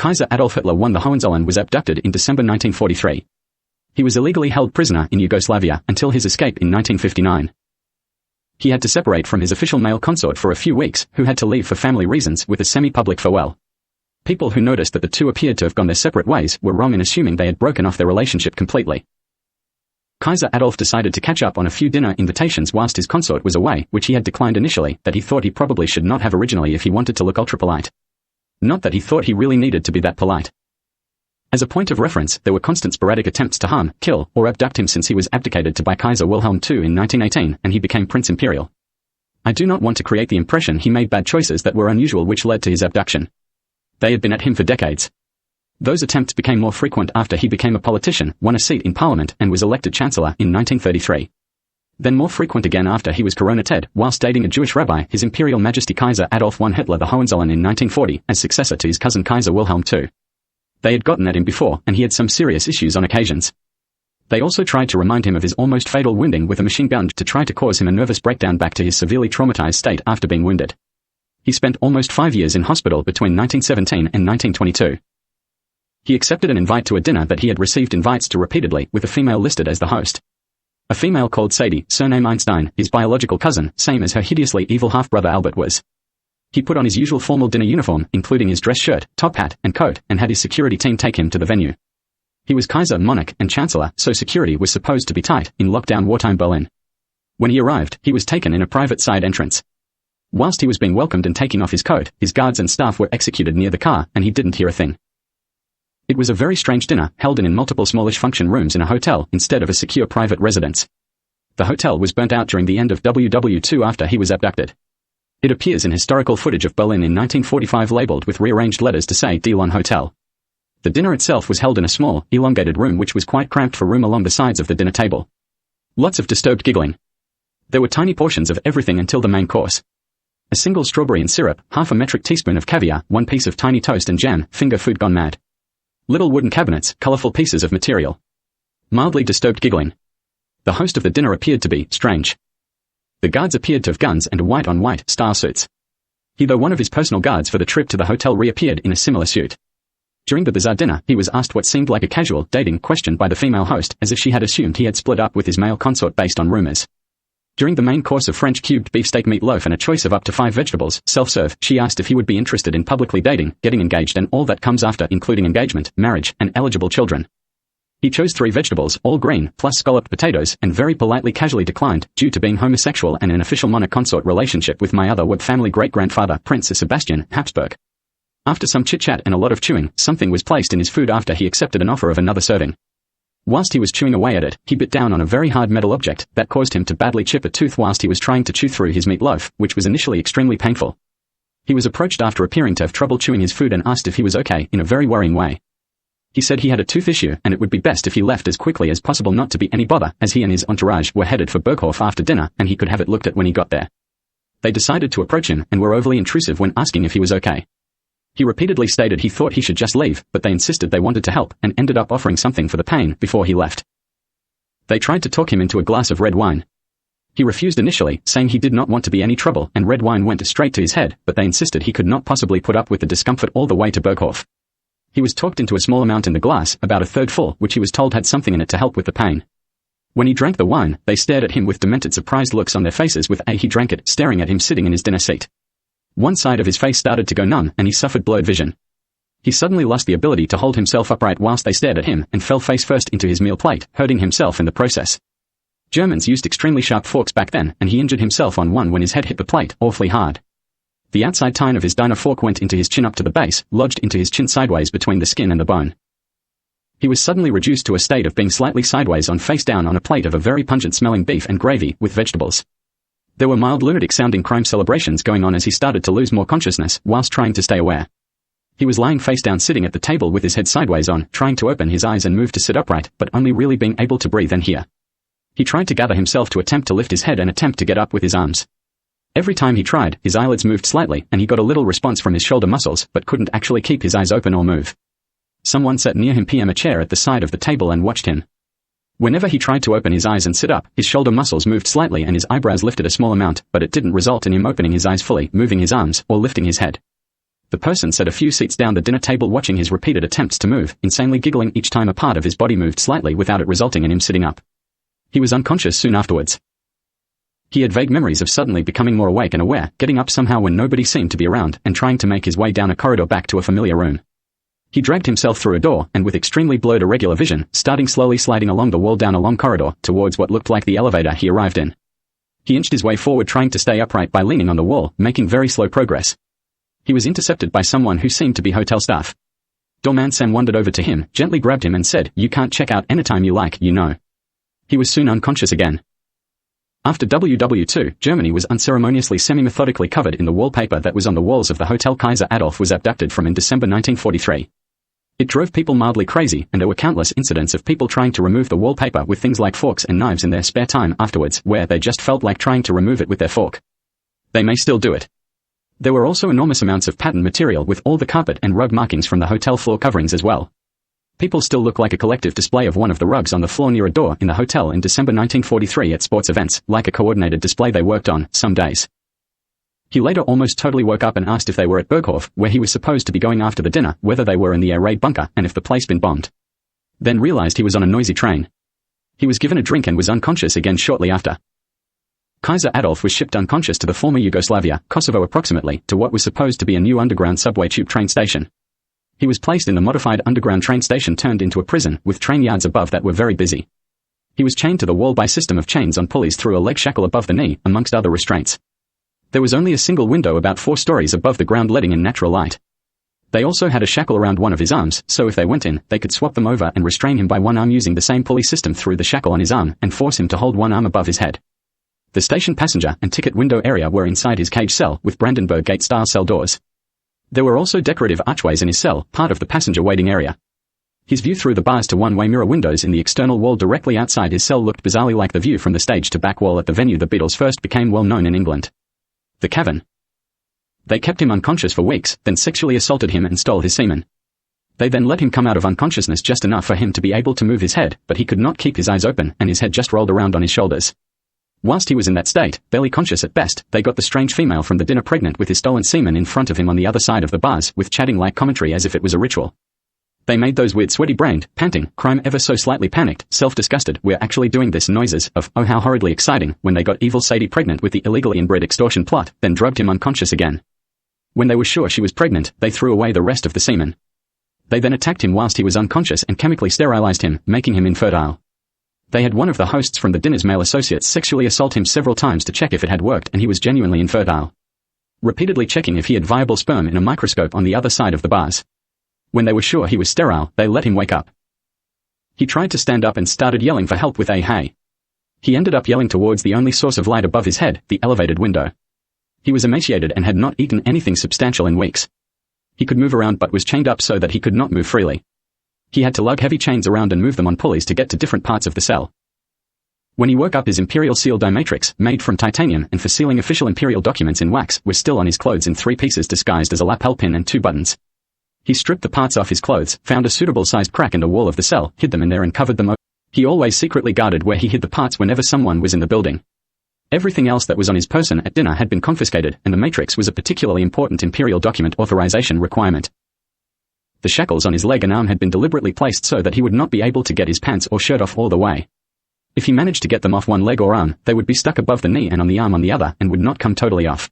Kaiser Adolf Hitler won the Hohenzollern was abducted in December 1943. He was illegally held prisoner in Yugoslavia until his escape in 1959. He had to separate from his official male consort for a few weeks, who had to leave for family reasons with a semi-public farewell. People who noticed that the two appeared to have gone their separate ways were wrong in assuming they had broken off their relationship completely. Kaiser Adolf decided to catch up on a few dinner invitations whilst his consort was away, which he had declined initially, that he thought he probably should not have originally if he wanted to look ultra-polite. Not that he thought he really needed to be that polite. As a point of reference, there were constant sporadic attempts to harm, kill, or abduct him since he was abdicated to by Kaiser Wilhelm II in 1918, and he became Prince Imperial. I do not want to create the impression he made bad choices that were unusual which led to his abduction. They had been at him for decades. Those attempts became more frequent after he became a politician, won a seat in Parliament, and was elected Chancellor in 1933. Then more frequent again after he was coronated, whilst dating a Jewish rabbi, His Imperial Majesty Kaiser Adolf I Hitler the Hohenzollern in 1940, as successor to his cousin Kaiser Wilhelm II. They had gotten at him before, and he had some serious issues on occasions. They also tried to remind him of his almost fatal wounding with a machine gun to try to cause him a nervous breakdown back to his severely traumatized state after being wounded. He spent almost 5 years in hospital between 1917 and 1922. He accepted an invite to a dinner that he had received invites to repeatedly, with a female listed as the host. A female called Sadie, surname Einstein, his biological cousin, same as her hideously evil half-brother Albert was. He put on his usual formal dinner uniform, including his dress shirt, top hat, and coat, and had his security team take him to the venue. He was Kaiser, monarch, and chancellor, so security was supposed to be tight, in lockdown wartime Berlin. When he arrived, he was taken in a private side entrance. Whilst he was being welcomed and taking off his coat, his guards and staff were executed near the car, and he didn't hear a thing. It was a very strange dinner, held in multiple smallish function rooms in a hotel, instead of a secure private residence. The hotel was burnt out during the end of WW2 after he was abducted. It appears in historical footage of Berlin in 1945 labeled with rearranged letters to say Delon Hotel. The dinner itself was held in a small, elongated room which was quite cramped for room along the sides of the dinner table. Lots of disturbed giggling. There were tiny portions of everything until the main course. A single strawberry and syrup, half a metric teaspoon of caviar, one piece of tiny toast and jam, finger food gone mad. Little wooden cabinets, colorful pieces of material. Mildly disturbed giggling. The host of the dinner appeared to be strange. The guards appeared to have guns and white-on-white style suits. He, though one of his personal guards for the trip to the hotel, reappeared in a similar suit. During the bizarre dinner, he was asked what seemed like a casual, dating question by the female host, as if she had assumed he had split up with his male consort based on rumors. During the main course of French cubed beefsteak meatloaf and a choice of up to 5 vegetables, self-serve, she asked if he would be interested in publicly dating, getting engaged and all that comes after, including engagement, marriage, and eligible children. He chose 3 vegetables, all green, plus scalloped potatoes, and very politely casually declined, due to being homosexual and an official monarch-consort relationship with my other web family great-grandfather, Prince Sebastian, Habsburg. After some chit-chat and a lot of chewing, something was placed in his food after he accepted an offer of another serving. Whilst he was chewing away at it, he bit down on a very hard metal object that caused him to badly chip a tooth whilst he was trying to chew through his meatloaf, which was initially extremely painful. He was approached after appearing to have trouble chewing his food and asked if he was okay, in a very worrying way. He said he had a tooth issue and it would be best if he left as quickly as possible, not to be any bother, as he and his entourage were headed for Berghof after dinner and he could have it looked at when he got there. They decided to approach him and were overly intrusive when asking if he was okay. He repeatedly stated he thought he should just leave, but they insisted they wanted to help and ended up offering something for the pain before he left. They tried to talk him into a glass of red wine. He refused initially, saying he did not want to be any trouble, and red wine went straight to his head, but they insisted he could not possibly put up with the discomfort all the way to Berghof. He was talked into a small amount in the glass, about a third full, which he was told had something in it to help with the pain. When he drank the wine, they stared at him with demented surprised looks on their faces he drank it, staring at him sitting in his dinner seat. One side of his face started to go numb, and he suffered blurred vision. He suddenly lost the ability to hold himself upright whilst they stared at him, and fell face first into his meal plate, hurting himself in the process. Germans used extremely sharp forks back then, and he injured himself on one when his head hit the plate, awfully hard. The outside tine of his diner fork went into his chin up to the base, lodged into his chin sideways between the skin and the bone. He was suddenly reduced to a state of being slightly sideways on face down on a plate of a very pungent-smelling beef and gravy, with vegetables. There were mild lunatic-sounding crime celebrations going on as he started to lose more consciousness, whilst trying to stay aware. He was lying face down sitting at the table with his head sideways on, trying to open his eyes and move to sit upright, but only really being able to breathe and hear. He tried to gather himself to attempt to lift his head and attempt to get up with his arms. Every time he tried, his eyelids moved slightly, and he got a little response from his shoulder muscles, but couldn't actually keep his eyes open or move. Someone sat near him a chair at the side of the table and watched him. Whenever he tried to open his eyes and sit up, his shoulder muscles moved slightly and his eyebrows lifted a small amount, but it didn't result in him opening his eyes fully, moving his arms, or lifting his head. The person sat a few seats down the dinner table watching his repeated attempts to move, insanely giggling each time a part of his body moved slightly without it resulting in him sitting up. He was unconscious soon afterwards. He had vague memories of suddenly becoming more awake and aware, getting up somehow when nobody seemed to be around, and trying to make his way down a corridor back to a familiar room. He dragged himself through a door, and with extremely blurred irregular vision, starting slowly sliding along the wall down a long corridor, towards what looked like the elevator he arrived in. He inched his way forward trying to stay upright by leaning on the wall, making very slow progress. He was intercepted by someone who seemed to be hotel staff. Doorman Sam wandered over to him, gently grabbed him and said, "You can't check out anytime you like, you know." He was soon unconscious again. After WW2, Germany was unceremoniously semi-methodically covered in the wallpaper that was on the walls of the hotel Kaiser Adolf was abducted from in December 1943. It drove people mildly crazy, and there were countless incidents of people trying to remove the wallpaper with things like forks and knives in their spare time afterwards, where they just felt like trying to remove it with their fork. They may still do it. There were also enormous amounts of pattern material with all the carpet and rug markings from the hotel floor coverings as well. People still look like a collective display of one of the rugs on the floor near a door in the hotel in December 1943 at sports events, like a coordinated display they worked on, some days. He later almost totally woke up and asked if they were at Berghof, where he was supposed to be going after the dinner, whether they were in the air raid bunker, and if the place been bombed. Then realized he was on a noisy train. He was given a drink and was unconscious again shortly after. Kaiser Adolf was shipped unconscious to the former Yugoslavia, Kosovo approximately, to what was supposed to be a new underground subway tube train station. He was placed in the modified underground train station turned into a prison, with train yards above that were very busy. He was chained to the wall by system of chains on pulleys through a leg shackle above the knee, amongst other restraints. There was only a single window about 4 stories above the ground letting in natural light. They also had a shackle around one of his arms, so if they went in, they could swap them over and restrain him by one arm using the same pulley system through the shackle on his arm, and force him to hold one arm above his head. The station passenger and ticket window area were inside his cage cell, with Brandenburg Gate-style cell doors. There were also decorative archways in his cell, part of the passenger waiting area. His view through the bars to one-way mirror windows in the external wall directly outside his cell looked bizarrely like the view from the stage to back wall at the venue the Beatles first became well known in England. The Cavern. They kept him unconscious for weeks, then sexually assaulted him and stole his semen. They then let him come out of unconsciousness just enough for him to be able to move his head, but he could not keep his eyes open, and his head just rolled around on his shoulders. Whilst he was in that state, barely conscious at best, they got the strange female from the dinner pregnant with his stolen semen in front of him on the other side of the bars, with chatting like commentary as if it was a ritual. They made those weird sweaty-brained, panting, crime ever so slightly panicked, self-disgusted, "We're actually doing this" noises of, "Oh how horridly exciting," when they got evil Sadie pregnant with the illegally inbred extortion plot, then drugged him unconscious again. When they were sure she was pregnant, they threw away the rest of the semen. They then attacked him whilst he was unconscious and chemically sterilized him, making him infertile. They had one of the hosts from the dinner's male associates sexually assault him several times to check if it had worked, and he was genuinely infertile. Repeatedly checking if he had viable sperm in a microscope on the other side of the bars. When they were sure he was sterile, they let him wake up. He tried to stand up and started yelling for help with a "hey." He ended up yelling towards the only source of light above his head, the elevated window. He was emaciated and had not eaten anything substantial in weeks. He could move around but was chained up so that he could not move freely. He had to lug heavy chains around and move them on pulleys to get to different parts of the cell. When he woke up, his imperial seal dimatrix, made from titanium and for sealing official imperial documents in wax, was still on his clothes in 3 pieces disguised as a lapel pin and 2 buttons. He stripped the parts off his clothes, found a suitable sized crack in the wall of the cell, hid them in there and covered them over. He always secretly guarded where he hid the parts whenever someone was in the building. Everything else that was on his person at dinner had been confiscated, and the matrix was a particularly important imperial document authorization requirement. The shackles on his leg and arm had been deliberately placed so that he would not be able to get his pants or shirt off all the way. If he managed to get them off one leg or arm, they would be stuck above the knee and on the arm on the other and would not come totally off.